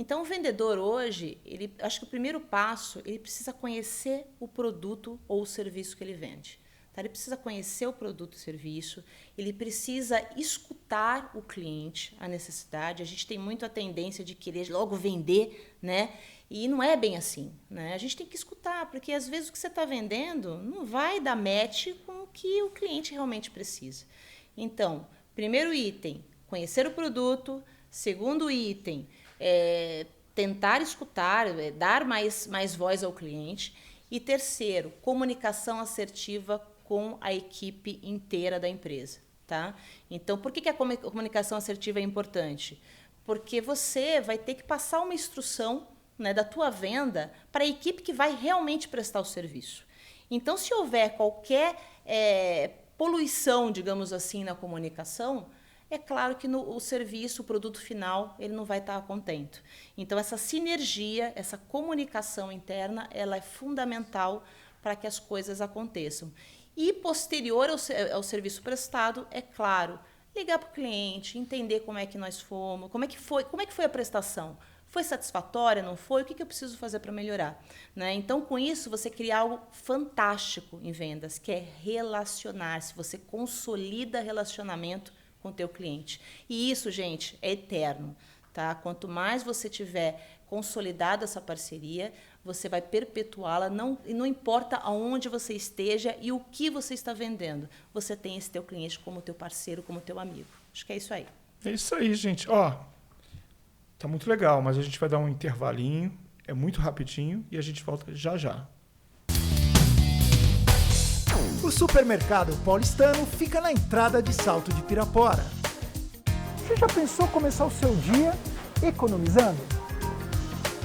Então, o vendedor hoje, acho que o primeiro passo, ele precisa conhecer o produto ou o serviço que ele vende. Tá? Ele precisa conhecer o produto e serviço, ele precisa escutar o cliente, a necessidade. A gente tem muito a tendência de querer logo vender, né? E não é bem assim, né? A gente tem que escutar, porque às vezes o que você está vendendo não vai dar match com o que o cliente realmente precisa. Então, primeiro item, conhecer o produto. Segundo item, tentar escutar, dar mais voz ao cliente. E terceiro, comunicação assertiva com a equipe inteira da empresa. Tá? Então, por que a comunicação assertiva é importante? Porque você vai ter que passar uma instrução, né, da tua venda para a equipe que vai realmente prestar o serviço. Então, se houver qualquer poluição, digamos assim, na comunicação, é claro que o serviço, o produto final, ele não vai estar contento. Então, essa sinergia, essa comunicação interna, ela é fundamental para que as coisas aconteçam. E posterior ao serviço prestado, é claro, ligar para o cliente, entender como é que nós fomos, como é que foi a prestação. Foi satisfatória, não foi? O que eu preciso fazer para melhorar? Né? Então, com isso, você cria algo fantástico em vendas, que é relacionar-se. Você consolida relacionamento com o teu cliente. E isso, gente, é eterno. Tá? Quanto mais você tiver consolidado essa parceria, você vai perpetuá-la, não importa aonde você esteja e o que você está vendendo. Você tem esse teu cliente como teu parceiro, como teu amigo. Acho que é isso aí. É isso aí, gente. Ó, tá muito legal, mas a gente vai dar um intervalinho, é muito rapidinho e a gente volta já já. O Supermercado Paulistano fica na entrada de Salto de Pirapora. Você já pensou começar o seu dia economizando?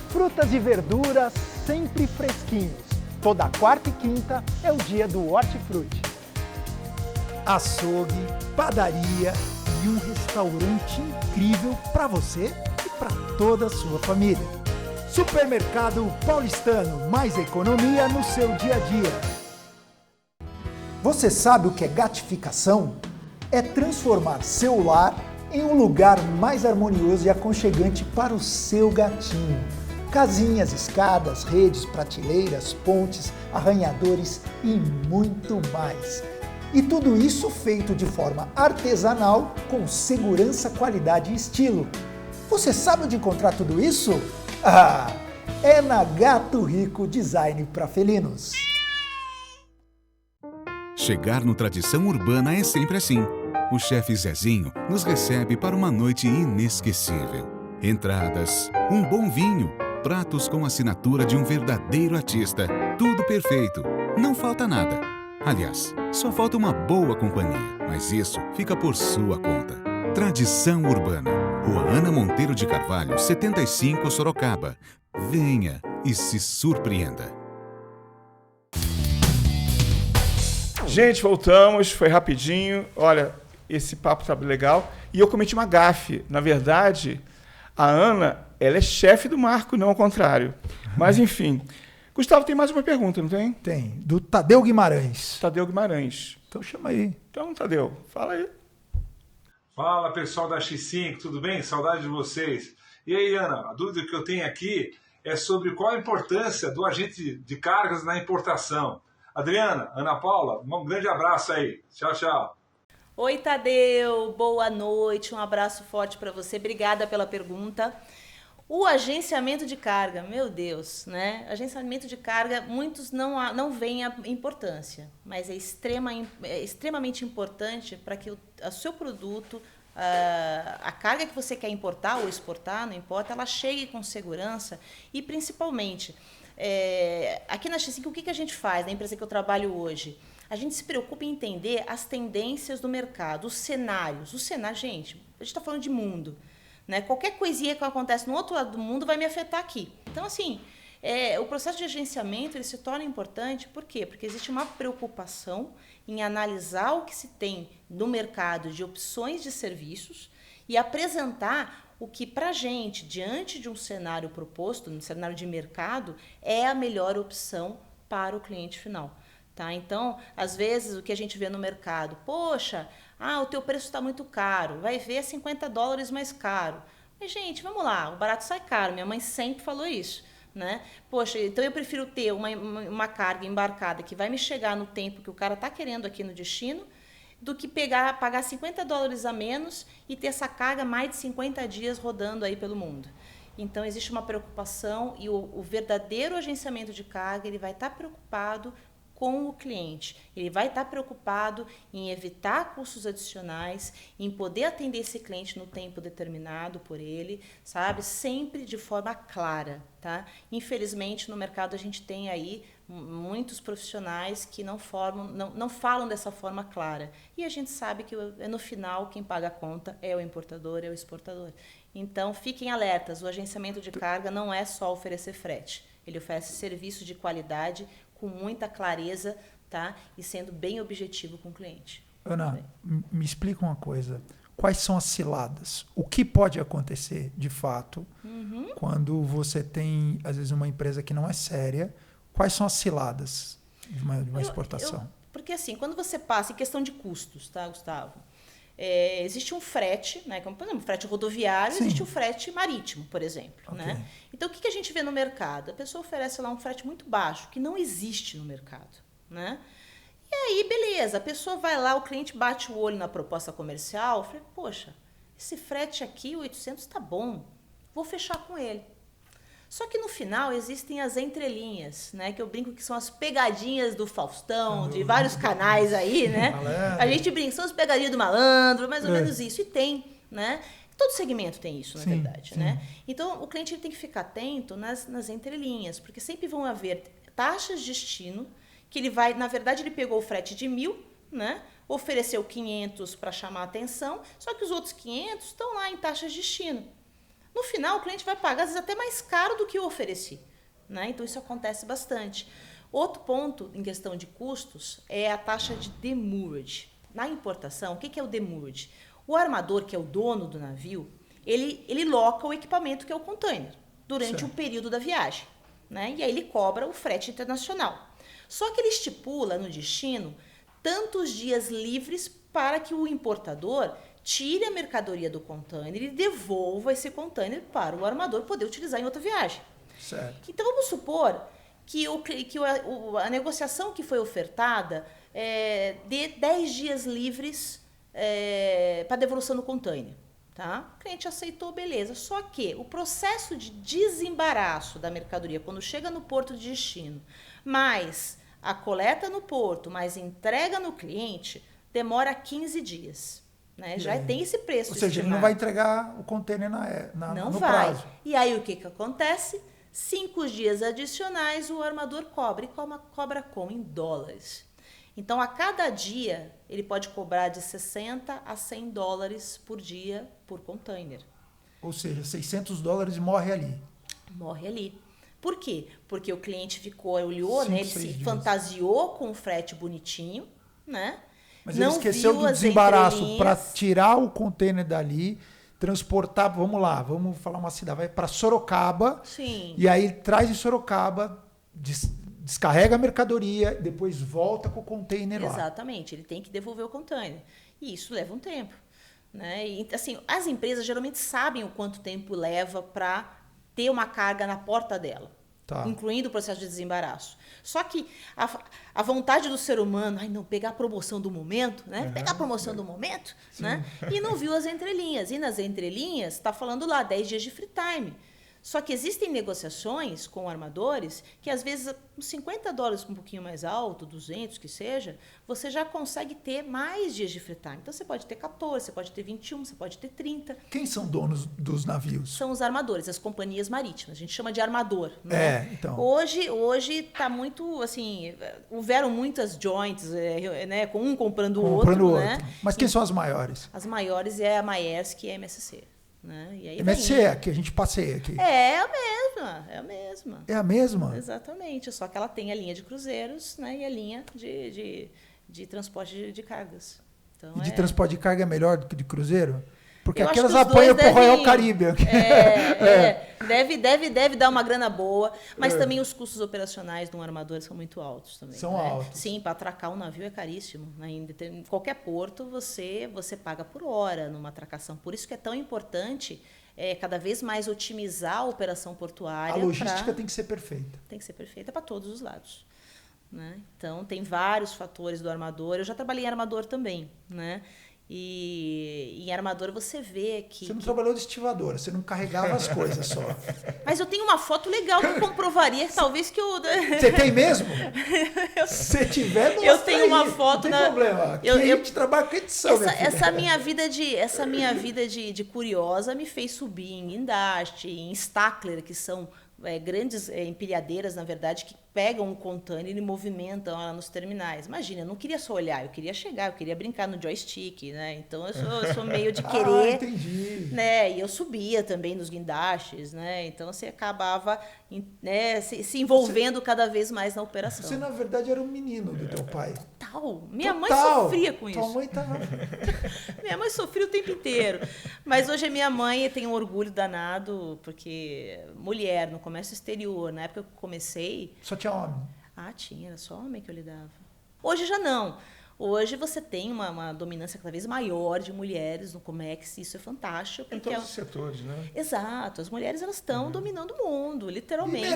Frutas e verduras sempre fresquinhos. Toda quarta e quinta é o dia do hortifruti. Açougue, padaria e um restaurante incrível para você e para toda a sua família. Supermercado Paulistano, mais economia no seu dia a dia. Você sabe o que é gatificação? É transformar seu lar em um lugar mais harmonioso e aconchegante para o seu gatinho. Casinhas, escadas, redes, prateleiras, pontes, arranhadores e muito mais. E tudo isso feito de forma artesanal, com segurança, qualidade e estilo. Você sabe onde encontrar tudo isso? É na Gato Rico Design para Felinos. Chegar no Tradição Urbana é sempre assim. O chefe Zezinho nos recebe para uma noite inesquecível. Entradas, um bom vinho, pratos com assinatura de um verdadeiro artista. Tudo perfeito, não falta nada. Aliás, só falta uma boa companhia, mas isso fica por sua conta. Tradição Urbana, Rua Ana Monteiro de Carvalho, 75, Sorocaba. Venha e se surpreenda. Gente, voltamos, foi rapidinho. Olha, esse papo tá legal. E eu cometi uma gafe. Na verdade, a Ana, ela é chefe do Marco, não ao contrário. Mas, enfim. Gustavo, tem mais uma pergunta, não tem? Tem, do Tadeu Guimarães. Tadeu Guimarães. Então chama aí. Então, Tadeu, fala aí. Fala, pessoal da X5, tudo bem? Saudade de vocês. E aí, Ana, a dúvida que eu tenho aqui é sobre qual a importância do agente de cargas na importação. Adriana, Ana Paula, um grande abraço aí. Tchau, tchau. Oi, Tadeu, boa noite, um abraço forte para você, obrigada pela pergunta. O agenciamento de carga, meu Deus, né? Agenciamento de carga, muitos não veem a importância, mas é extremamente importante para que o seu produto, a carga que você quer importar ou exportar, não importa, ela chegue com segurança e principalmente, aqui na X5, o que a gente faz, na empresa que eu trabalho hoje? A gente se preocupa em entender as tendências do mercado, os cenários. Gente, a gente está falando de mundo. Né? Qualquer coisinha que acontece no outro lado do mundo vai me afetar aqui. Então, assim, o processo de agenciamento ele se torna importante. Por quê? Porque existe uma preocupação em analisar o que se tem no mercado de opções de serviços e apresentar o que, para a gente, diante de um cenário proposto, um cenário de mercado, é a melhor opção para o cliente final. Tá? Então, às vezes, o que a gente vê no mercado, poxa, o teu preço está muito caro, vai ver $50 mais caro. Mas, gente, vamos lá, o barato sai caro. Minha mãe sempre falou isso, né? Poxa, então eu prefiro ter uma carga embarcada que vai me chegar no tempo que o cara está querendo aqui no destino, do que pagar $50 a menos e ter essa carga mais de 50 dias rodando aí pelo mundo. Então, existe uma preocupação e o verdadeiro agenciamento de carga, ele vai estar preocupado com o cliente. Ele vai estar preocupado em evitar custos adicionais, em poder atender esse cliente no tempo determinado por ele, sabe? Sempre de forma clara, tá? Infelizmente, no mercado a gente tem aí muitos profissionais que não falam dessa forma clara. E a gente sabe que no final quem paga a conta é o importador, é o exportador. Então, fiquem alertas, o agenciamento de carga não é só oferecer frete. Ele oferece serviço de qualidade com muita clareza, tá? E sendo bem objetivo com o cliente. Ana, me explica uma coisa. Quais são as ciladas? O que pode acontecer, de fato, quando você tem, às vezes, uma empresa que não é séria? Quais são as ciladas de uma exportação? Porque, assim, quando você passa em questão de custos, tá, Gustavo? Existe um frete, né, como, por exemplo, frete rodoviário, Sim. existe o frete marítimo, por exemplo. Ok. Né? Então, o que a gente vê no mercado? A pessoa oferece lá um frete muito baixo, que não existe no mercado. Né? E aí, beleza, a pessoa vai lá, o cliente bate o olho na proposta comercial, fala, poxa, esse frete aqui, 800, tá bom, vou fechar com ele. Só que no final existem as entrelinhas, né? Que eu brinco que são as pegadinhas do Faustão, de vários canais aí, né? Malandro. A gente brinca, são as pegadinhas do malandro, mais ou menos isso. E tem, né? Todo segmento tem isso, na verdade, sim. né? Então, o cliente ele tem que ficar atento nas entrelinhas, porque sempre vão haver taxas de destino, que ele vai, na verdade, ele pegou o frete de 1.000, né? Ofereceu 500 para chamar a atenção, só que os outros 500 estão lá em taxas de destino. No final, o cliente vai pagar, às vezes, até mais caro do que eu ofereci. Né? Então, isso acontece bastante. Outro ponto, em questão de custos, é a taxa de demurrage. Na importação, o que é o demurrage? O armador, que é o dono do navio, ele loca o equipamento, que é o container, durante o período da viagem. Né? E aí ele cobra o frete internacional. Só que ele estipula no destino tantos dias livres para que o importador tire a mercadoria do container e devolva esse container para o armador poder utilizar em outra viagem. Certo. Então, vamos supor que a negociação que foi ofertada dê 10 dias livres para devolução do container. Tá? O cliente aceitou, beleza. Só que o processo de desembaraço da mercadoria, quando chega no porto de destino, mais a coleta no porto, mais entrega no cliente, demora 15 dias. Né? Já tem esse preço. Ou seja, ele não vai entregar o container não no vai. prazo. E aí o que acontece? 5 dias adicionais o armador cobra. E cobra como? Em dólares. Então, a cada dia, ele pode cobrar de 60 a 100 dólares por dia por container. Ou seja, $600 morre ali. Morre ali. Por quê? Porque o cliente olhou, né? Ele se dias. fantasiou com o frete bonitinho, né? Mas ele esqueceu do desembaraço para tirar o container dali, transportar, vamos lá, vamos falar uma cidade, vai para Sorocaba. Sim. E aí traz em Sorocaba, descarrega a mercadoria, depois volta com o container lá. Exatamente, ele tem que devolver o container. E isso leva um tempo. Né? E, assim, as empresas geralmente sabem o quanto tempo leva para ter uma carga na porta dela. Tá. Incluindo o processo de desembaraço. Só que a vontade do ser humano, pegar a promoção do momento, né? Pegar a promoção do momento, né? E não viu as entrelinhas. E nas entrelinhas, está falando lá 10 dias de free time. Só que existem negociações com armadores que, às vezes, uns $50 um pouquinho mais alto, 200 que seja, você já consegue ter mais dias de free time. Então, você pode ter 14, você pode ter 21, você pode ter 30. Quem são donos dos navios? São os armadores, as companhias marítimas. A gente chama de armador. Né? Então. Hoje está muito, assim, houveram muitas joints, né, com um comprando o outro. Né? Mas quem são as maiores? As maiores é a Maersk e a MSC. Né? E aí MSC é que a gente passeia aqui. É a mesma, é a mesma. É a mesma? Exatamente, só que ela tem a linha de cruzeiros, né, e a linha de transporte de cargas. Então, de transporte de carga é melhor do que de cruzeiro? Porque eu aquelas apoiam pro Royal Caribbean. Deve dar uma grana boa, mas também os custos operacionais de um armador são muito altos também. São altos. Sim, para atracar um navio é caríssimo. Né? Em qualquer porto você paga por hora numa atracação. Por isso que é tão importante cada vez mais otimizar a operação portuária. A logística tem que ser perfeita. Tem que ser perfeita para todos os lados. Né? Então, tem vários fatores do armador. Eu já trabalhei em armador também, né? E em armador você vê que... Você não trabalhou de estivadora, você não carregava as coisas só. Mas eu tenho uma foto legal que comprovaria que talvez que eu... Você tem mesmo? Se tiver, eu tenho uma foto... Não tem problema. Aqui a gente trabalha com edição, essa minha vida de curiosa me fez subir em guindaste, em Stackler, que são grandes empilhadeiras, na verdade, que pegam um container e movimentam lá nos terminais. Imagina, eu não queria só olhar, eu queria chegar, eu queria brincar no joystick, né? Então eu sou meio de querer, entendi. Né? E eu subia também nos guindastes, né? Então você acabava, né, se envolvendo cada vez mais na operação. Você na verdade era um menino do teu pai. Total. Minha mãe sofria com isso. Tua mãe tava... Minha mãe sofria o tempo inteiro. Mas hoje a minha mãe tem um orgulho danado, porque mulher no comércio exterior, na época que eu comecei... Só tinha homem? Tinha, era só homem que eu lidava. Hoje já não. Hoje você tem uma dominância cada vez maior de mulheres no Comex, e isso é fantástico. Em todos os setores, né? Exato. As mulheres elas estão dominando o mundo, literalmente.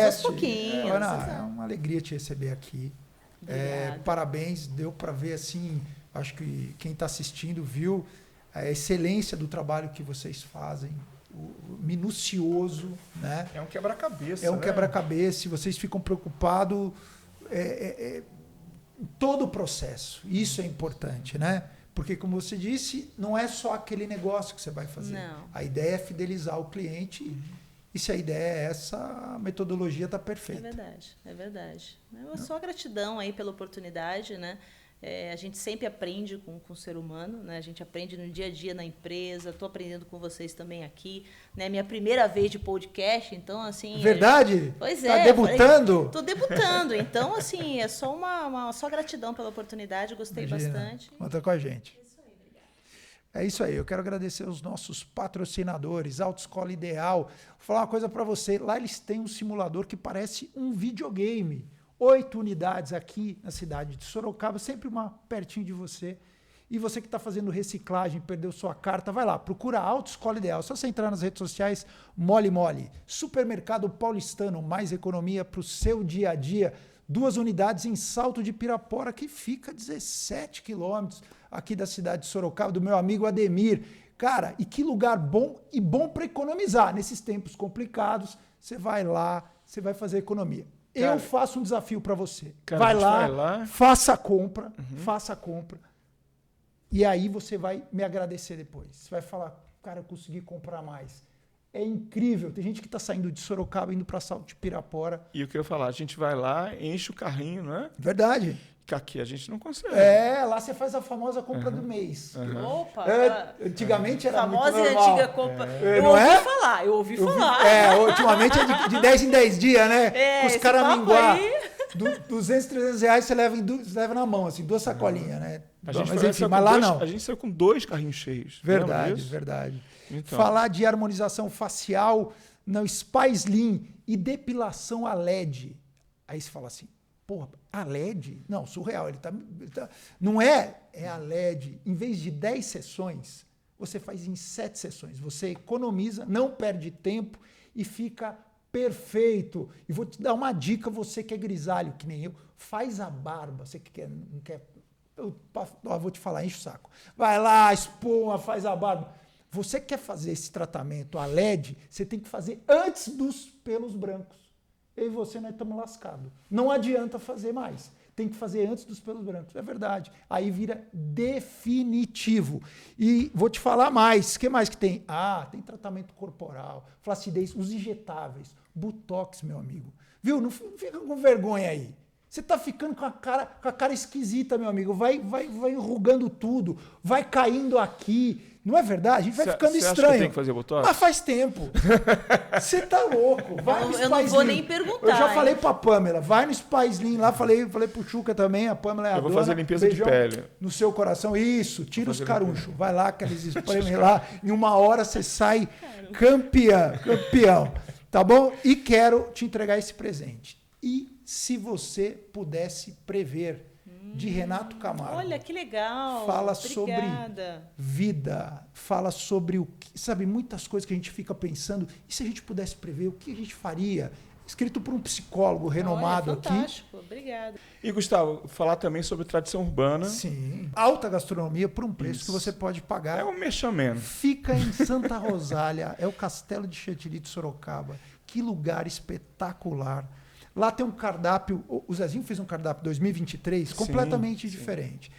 Aos pouquinhos. Ana, é uma alegria te receber aqui. Parabéns, deu para ver assim, acho que quem está assistindo viu a excelência do trabalho que vocês fazem, o minucioso, né? É um quebra-cabeça. É um quebra-cabeça, e vocês ficam preocupados em todo o processo. Isso é importante, né? Porque, como você disse, não é só aquele negócio que você vai fazer. Não. A ideia é fidelizar o cliente. E se a ideia é essa, a metodologia está perfeita. É verdade. Só gratidão aí pela oportunidade, né? A gente sempre aprende com o ser humano, né? A gente aprende no dia a dia na empresa. Estou aprendendo com vocês também aqui, né? Minha primeira vez de podcast, então assim. Verdade? Pois é. Tá debutando? Estou debutando, então assim é só só gratidão pela oportunidade. Gostei bastante. Conta com a gente. É isso aí, eu quero agradecer os nossos patrocinadores, Autoescola Ideal. Vou falar uma coisa para você, lá eles têm um simulador que parece um videogame. 8 unidades aqui na cidade de Sorocaba, sempre uma pertinho de você. E você que está fazendo reciclagem, perdeu sua carta, vai lá, procura a Autoescola Ideal. Só você entrar nas redes sociais, Mole Mole. Supermercado Paulistano, mais economia para o seu dia a dia. 2 unidades em Salto de Pirapora, que fica 17 quilômetros aqui da cidade de Sorocaba, do meu amigo Ademir. Cara, e que lugar bom e bom para economizar. Nesses tempos complicados, você vai lá, você vai fazer economia. Cara, eu faço um desafio para você. Cara, vai lá, faça a compra, e aí você vai me agradecer depois. Você vai falar, cara, eu consegui comprar mais. É incrível. Tem gente que está saindo de Sorocaba, indo para Salto de Pirapora. E o que eu ia falar, a gente vai lá, enche o carrinho, não é? Verdade. Que aqui a gente não consegue. Lá você faz a famosa compra do mês. Opa! Antigamente era famosa muito normal. E antiga compra. Eu ouvi falar. Ultimamente é de 10 em 10 dias, né? Com os caraminguá. 200, 300 reais você leva na mão, assim, 2 sacolinhas, né? Mas lá não. A gente saiu com 2 carrinhos cheios. Verdade. Então. Falar de harmonização facial, não, Spa Slim e depilação a LED. Aí você fala assim, porra, a LED? Não, surreal. Ele tá, não é a LED. Em vez de 10 sessões, você faz em 7 sessões. Você economiza, não perde tempo e fica perfeito. E vou te dar uma dica, você que é grisalho, que nem eu, faz a barba. Você que não quer... Eu vou te falar, enche o saco. Vai lá, espuma, faz a barba. Você quer fazer esse tratamento a LED, você tem que fazer antes dos pelos brancos. Eu e você, nós estamos lascados. Não adianta fazer mais. Tem que fazer antes dos pelos brancos. É verdade. Aí vira definitivo. E vou te falar mais. O que mais que tem? Tem tratamento corporal, flacidez, os injetáveis, botox, meu amigo. Viu? Não fica com vergonha aí. Você está ficando com a cara esquisita, meu amigo. Vai enrugando tudo. Vai caindo aqui. Não é verdade? A gente vai ficando estranho. Você acha que tem que fazer botox? Mas faz tempo. Você tá louco. Vai no eu não vou nem perguntar. Eu já falei pra Pamela. Vai no Spa Slim lá. Falei pro Chuca também. A Pamela é a dona. Eu vou fazer limpeza de pele. No seu coração. Isso. Tira os carunchos. Vai lá que eles espremem lá. Em 1 hora você sai campeão. Tá bom? E quero te entregar esse presente. E se você pudesse prever de Renato Camargo. Olha, que legal. Fala Obrigada. sobre vida, fala sobre o que, sabe, muitas coisas que a gente fica pensando, e se a gente pudesse prever, o que a gente faria? Escrito por um psicólogo renomado Olha, aqui. fantástico. Obrigada. E, Gustavo, falar também sobre tradição urbana. Sim. Alta gastronomia por um preço Isso. que você pode pagar. É um mexamento. Fica em Santa Rosália, é o Castelo de Chantilly de Sorocaba. Que lugar espetacular. Lá tem um cardápio, o Zezinho fez um cardápio 2023 completamente diferente.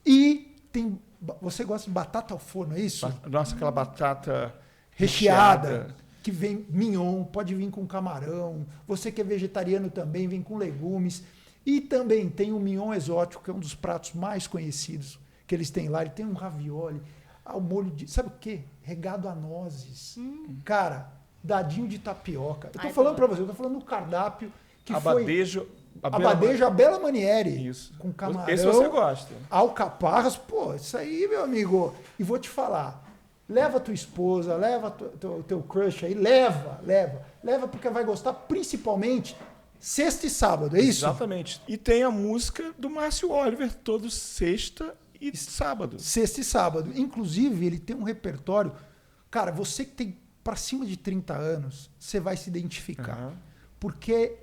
E tem, você gosta de batata ao forno, é isso? Nossa, aquela batata Recheada, que vem mignon, pode vir com camarão. Você que é vegetariano também, vem com legumes. E também tem o mignon exótico, que é um dos pratos mais conhecidos que eles têm lá. Ele tem um ravioli, ao molho de... Sabe o quê? Regado a nozes. Cara, dadinho de tapioca. Eu tô falando para você, eu tô falando do cardápio que abadejo, foi... Abadejo, a Bela Manieri. Isso. Com camarão. Esse você gosta. Alcaparras. Pô, isso aí, meu amigo. E vou te falar. Leva tua esposa, leva teu crush aí. Leva porque vai gostar principalmente sexta e sábado, é isso? Exatamente. E tem a música do Márcio Oliver, todo sexta e sábado. Sexta e sábado. Inclusive, ele tem um repertório. Cara, você que tem para cima de 30 anos, você vai se identificar. Uhum. Porque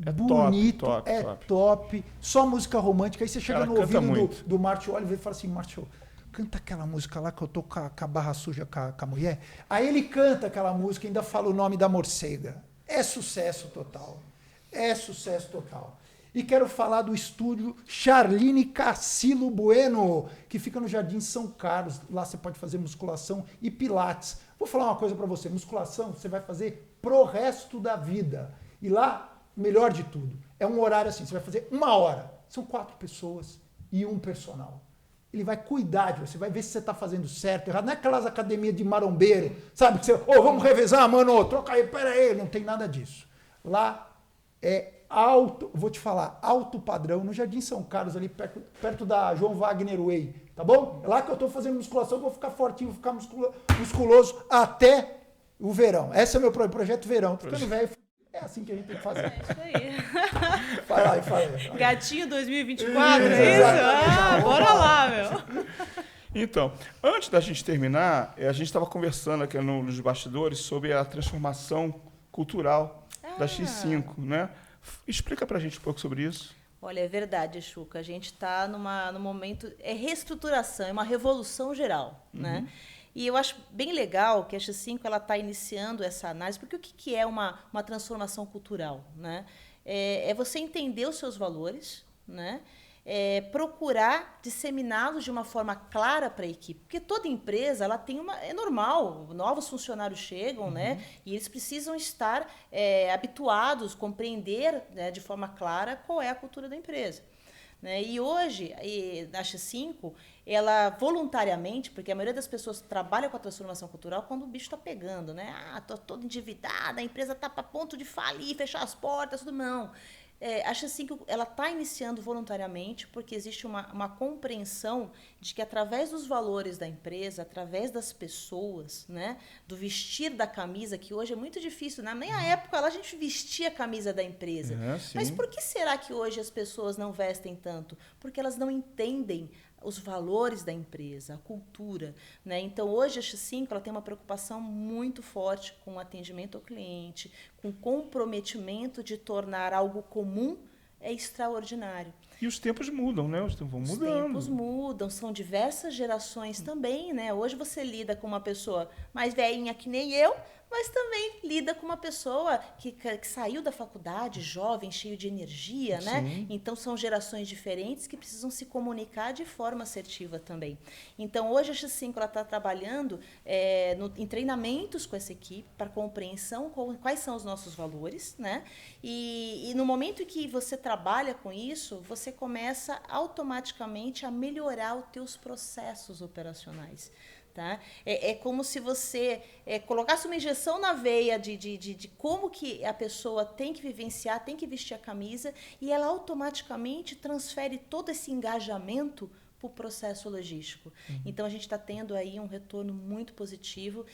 É bonito, top. top. Só música romântica. Aí você chega Ela no canta ouvido muito. do Márcio Oliver e fala assim, Márcio, canta aquela música lá que eu tô com a barra suja com a mulher. Aí ele canta aquela música e ainda fala o nome da morcega. É sucesso total. É sucesso total. E quero falar do estúdio Charline Cassilo Bueno, que fica no Jardim São Carlos. Lá você pode fazer musculação e pilates. Vou falar uma coisa para você. Musculação você vai fazer pro resto da vida. E lá, melhor de tudo, é um horário assim. Você vai fazer 1 hora. São 4 pessoas e um personal. Ele vai cuidar de você, vai ver se você está fazendo certo, errado. Não é aquelas academias de marombeiro, sabe? Que você, vamos revezar, mano, troca aí, pera aí. Não tem nada disso. Lá é alto, vou te falar, alto padrão, no Jardim São Carlos, ali perto da João Wagner Way, tá bom? É lá que eu estou fazendo musculação, vou ficar fortinho, vou ficar musculoso até o verão. Esse é o meu projeto verão. Tô ficando velho, é assim que a gente tem que fazer. É isso aí. Fala aí. Gatinho 2024, é isso? Ah, bora lá, meu. Então, antes da gente terminar, a gente estava conversando aqui nos bastidores sobre a transformação cultural da X5, né? Explica pra gente um pouco sobre isso. Olha, é verdade, Chuca. A gente está no momento... É reestruturação, é uma revolução geral, né? E eu acho bem legal que a X5 está iniciando essa análise, porque o que é uma transformação cultural, né? É você entender os seus valores, né? Procurar disseminá-los de uma forma clara para a equipe, porque toda empresa ela tem é normal, novos funcionários chegam, né, e eles precisam estar habituados, compreender, né, de forma clara qual é a cultura da empresa, né? E hoje a X5 ela voluntariamente, porque a maioria das pessoas trabalha com a transformação cultural quando o bicho está pegando, né? Tô toda endividada, a empresa está a ponto de falir, fechar as portas, tudo não. A X5 ela está iniciando voluntariamente porque existe uma compreensão de que através dos valores da empresa, através das pessoas, né, do vestir da camisa, que hoje é muito difícil, na minha época lá a gente vestia a camisa da empresa. Mas por que será que hoje as pessoas não vestem tanto? Porque elas não entendem os valores da empresa, a cultura, né? Então, hoje a X5 ela tem uma preocupação muito forte com o atendimento ao cliente, com comprometimento de tornar algo comum extraordinário. E os tempos mudam, né? Os tempos vão mudando. Os tempos mudam, são diversas gerações também, né? Hoje você lida com uma pessoa mais velhinha que nem eu, mas também lida com uma pessoa que saiu da faculdade, jovem, cheio de energia, né? Sim. Então, são gerações diferentes que precisam se comunicar de forma assertiva também. Então, hoje a X5 está trabalhando em treinamentos com essa equipe para compreensão quais são os nossos valores, né? E no momento que você trabalha com isso, você começa automaticamente a melhorar os teus processos operacionais. Tá? É como se você colocasse uma injeção na veia de como que a pessoa tem que vivenciar, tem que vestir a camisa, e ela automaticamente transfere todo esse engajamento para o processo logístico. Então, a gente está tendo aí um retorno muito positivo.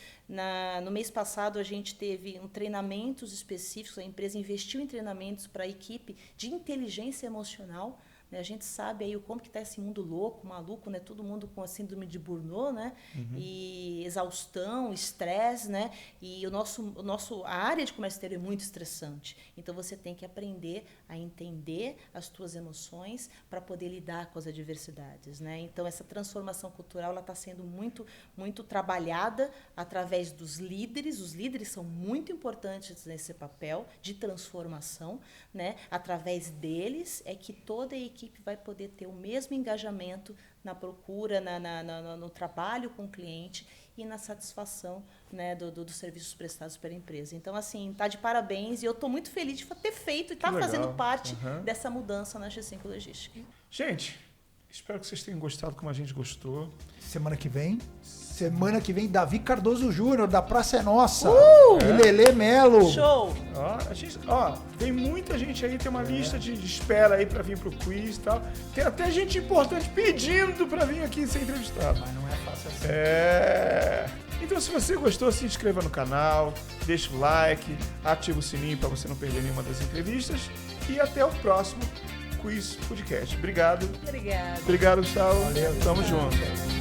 No mês passado, a gente teve treinamentos específicos, a empresa investiu em treinamentos para a equipe de inteligência emocional, né? A gente sabe aí o como que está esse mundo louco, maluco, né? Todo mundo com a síndrome de Burnout, né? E exaustão, estresse, né? E a área de comércio exterior é muito estressante. Então, você tem que aprender a entender as tuas emoções para poder lidar com as adversidades, né? Então, essa transformação cultural ela está sendo muito, muito trabalhada através dos líderes. Os líderes são muito importantes nesse papel de transformação, né? Através deles é que toda a equipe vai poder ter o mesmo engajamento na procura, no trabalho com o cliente e na satisfação, né, dos serviços prestados pela empresa. Então, assim, tá de parabéns e eu estou muito feliz de ter feito e estar fazendo parte dessa mudança na X5 Logística. Gente, espero que vocês tenham gostado como a gente gostou. Semana que vem, Davi Cardoso Júnior, da Praça é Nossa. E Lelê Melo. Show! Tem muita gente aí, tem uma lista de espera aí pra vir pro quiz e tal. Tem até gente importante pedindo pra vir aqui ser entrevistado. Mas não é fácil assim. Então, se você gostou, se inscreva no canal, deixa o like, ativa o sininho pra você não perder nenhuma das entrevistas. E até o próximo Quiz Podcast. Obrigado. Obrigada. Obrigado, Gustavo. Valeu. Tamo junto.